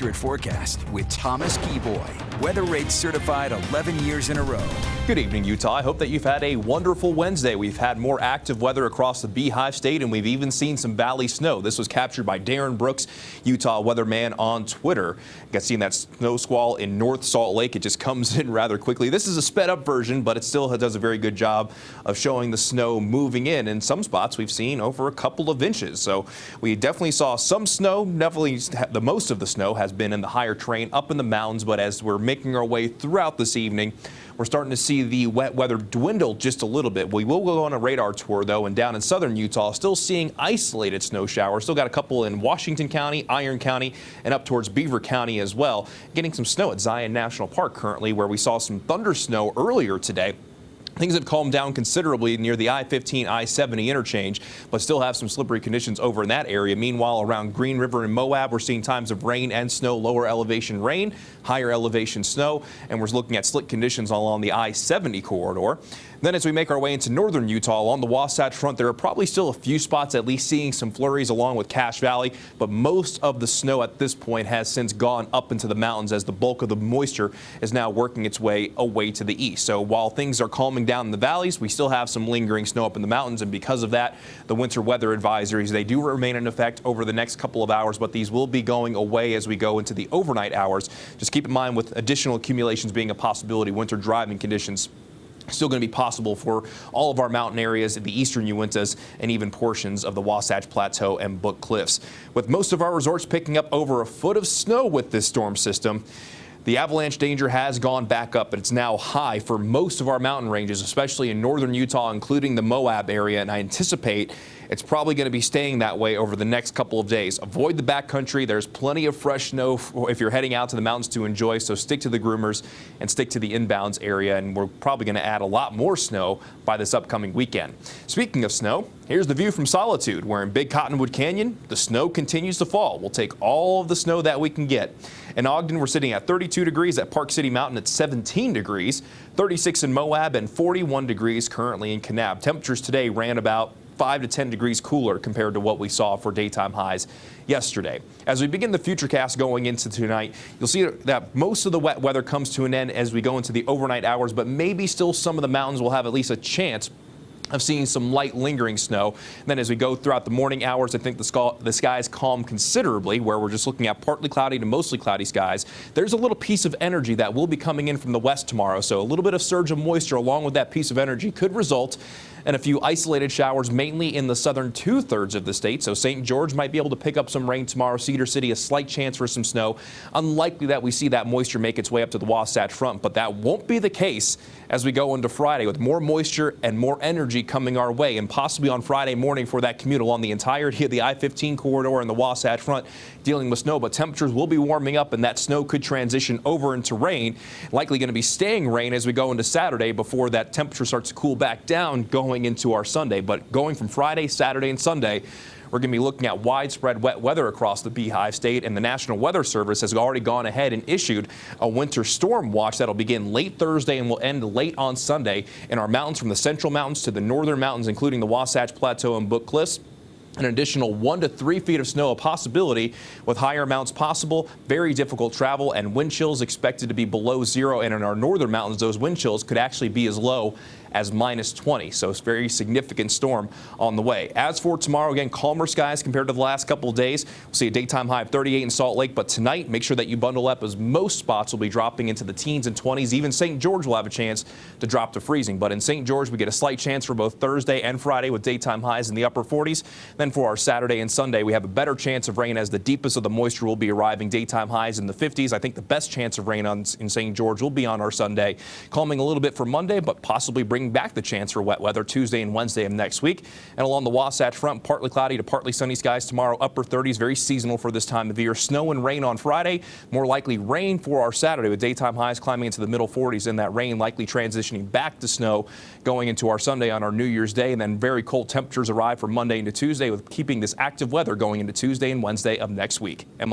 accurate forecast with Thomas Geboy. Weather rates certified 11 years in a row. Good evening, Utah. I hope that you've had a wonderful Wednesday. We've had more active weather across the Beehive State, and we've even seen some valley snow. This was captured by Darren Brooks, Utah weatherman, on Twitter. Got seen that snow squall in North Salt Lake. It just comes in rather quickly. This is a sped up version, but it still does a very good job of showing the snow moving in. In some spots, we've seen over a couple of inches. So we definitely saw some snow. Definitely the most of the snow has been in the higher terrain up in the mountains, but as we're making our way throughout this evening, we're starting to see the wet weather dwindle just a little bit. We will go on a radar tour, though, and down in southern Utah, still seeing isolated snow showers. Still got a couple in Washington County, Iron County, and up towards Beaver County as well. Getting some snow at Zion National Park currently, where we saw some thunder snow earlier today. Things have calmed down considerably near the I-15, I-70 interchange, but still have some slippery conditions over in that area. Meanwhile, around Green River and Moab, we're seeing times of rain and snow, lower elevation rain, higher elevation snow, and we're looking at slick conditions along the I-70 corridor. Then as we make our way into northern Utah along the Wasatch Front, there are probably still a few spots at least seeing some flurries along with Cache Valley, but most of the snow at this point has since gone up into the mountains as the bulk of the moisture is now working its way away to the east. So while things are calming down in the valleys, we still have some lingering snow up in the mountains, and because of that, the winter weather advisories, they do remain in effect over the next couple of hours, but these will be going away as we go into the overnight hours. Just keep in mind, with additional accumulations being a possibility, winter driving conditions still going to be possible for all of our mountain areas in the eastern Uintas and even portions of the Wasatch Plateau and Book Cliffs. With most of our resorts picking up over a foot of snow with this storm system, the avalanche danger has gone back up, but it's now high for most of our mountain ranges, especially in northern Utah, including the Moab area, and I anticipate it's probably going to be staying that way over the next couple of days. Avoid the backcountry. There's plenty of fresh snow if you're heading out to the mountains to enjoy, so stick to the groomers and stick to the inbounds area, and we're probably going to add a lot more snow by this upcoming weekend. Speaking of snow, here's the view from Solitude, where in Big Cottonwood Canyon, the snow continues to fall. We'll take all of the snow that we can get. In Ogden, we're sitting at 32 degrees, at Park City Mountain at 17 degrees, 36 in Moab, and 41 degrees currently in Kanab. Temperatures today ran about 5 to 10 degrees cooler compared to what we saw for daytime highs yesterday. As we begin the futurecast going into tonight, you'll see that most of the wet weather comes to an end as we go into the overnight hours, but maybe still some of the mountains will have at least a chance of seeing some light lingering snow. And then as we go throughout the morning hours, I think the skies calm considerably, where we're just looking at partly cloudy to mostly cloudy skies. There's a little piece of energy that will be coming in from the west tomorrow, so a little bit of surge of moisture along with that piece of energy could result in a few isolated showers, mainly in the southern two-thirds of the state. So St. George might be able to pick up some rain tomorrow. Cedar City, a slight chance for some snow. Unlikely that we see that moisture make its way up to the Wasatch Front, but that won't be the case as we go into Friday, with more moisture and more energy coming our way, and possibly on Friday morning for that commute along the entirety of the I-15 corridor and the Wasatch Front dealing with snow. But temperatures will be warming up, and that snow could transition over into rain. Likely going to be staying rain as we go into Saturday before that temperature starts to cool back down going into our Sunday. But going from Friday, Saturday, and Sunday, we're going to be looking at widespread wet weather across the Beehive State, and the National Weather Service has already gone ahead and issued a winter storm watch that'll begin late Thursday and will end late on Sunday in our mountains, from the central mountains to the northern mountains, including the Wasatch Plateau and Book Cliffs. An additional 1 to 3 feet of snow a possibility, with higher amounts possible. Very difficult travel, and wind chills expected to be below zero. And in our northern mountains, those wind chills could actually be as low as -20. So it's a very significant storm on the way. As for tomorrow, again, calmer skies compared to the last couple of days. We'll see a daytime high of 38 in Salt Lake, but tonight, make sure that you bundle up, as most spots will be dropping into the teens and 20s. Even St. George will have a chance to drop to freezing. But in St. George, we get a slight chance for both Thursday and Friday with daytime highs in the upper 40s. Then for our Saturday and Sunday, we have a better chance of rain as the deepest of the moisture will be arriving. Daytime highs in the 50s. I think the best chance of rain in St. George will be on our Sunday. Calming a little bit for Monday, but possibly bringing back the chance for wet weather Tuesday and Wednesday of next week. And along the Wasatch Front, partly cloudy to partly sunny skies tomorrow, upper 30s, very seasonal for this time of year. Snow and rain on Friday, more likely rain for our Saturday, with daytime highs climbing into the middle 40s, and that rain likely transitioning back to snow going into our Sunday on our New Year's Day. And then very cold temperatures arrive for Monday into Tuesday, with keeping this active weather going into Tuesday and Wednesday of next week.